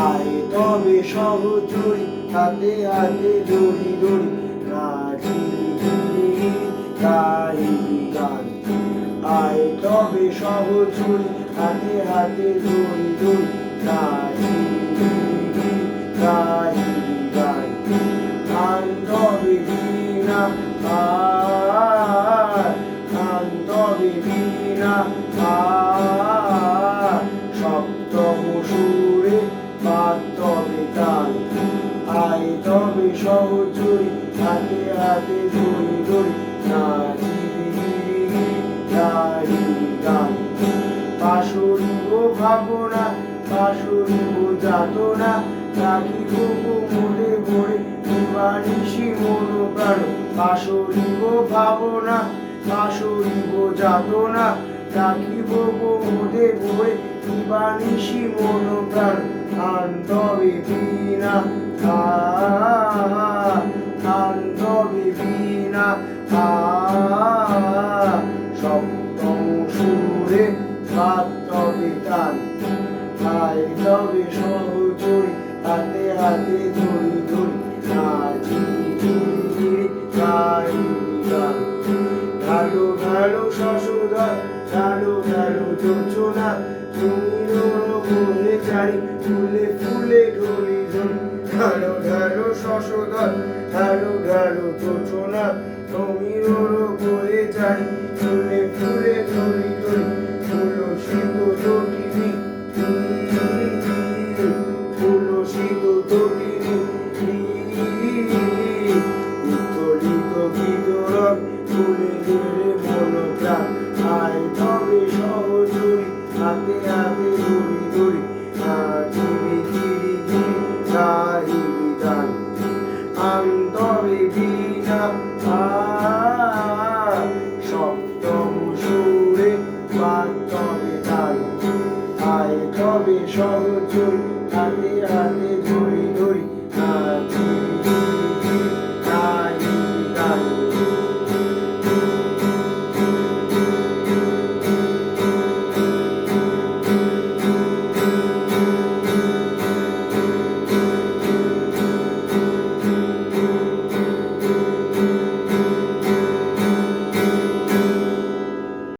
আয় তবে সহচরী হাতে হাতে দড়ি দড়ি নাচি গাই গান। আয় তবে সহচরী হাতে হাতে দড়ি দড়ি নাচি গাই গান। গান তবে বীণা গান তবে বীণা সপ্তম সুরে বাদ তবে গান। আয় তবে সহচরী হাতে হাতে দড়ি দড়ি নাচি গাই গান। বাঁশরিব ভাবনা বাঁশরিব যাতনা রাখিব মোরে ভরে নিবানিশি মন প্রাণ। বাঁশরিব ভাবনা বাঁশরিব যাতনা রাখিব মোরে ভরে নিবানিশি মন প্রাণ। গান তবে বীণা গান তবে বীণা সপ্তম সুরে বাদ তবে গান। আয় তবে সহচরী হাতে হাতে ধরি ধরি নাচি গাই গান। ঢালো ঢালো শশধর ঢালো ঢালো যোজনা তুমি বয়ে যাই ফুলে ফুলে ঢলি ঢলি। ঢালো ঢালো শশধর ঢালো ঢালো যোজনা তুমি বয়ে যাই ফুলে ফুলে ঢলি ঢলি। তুলসী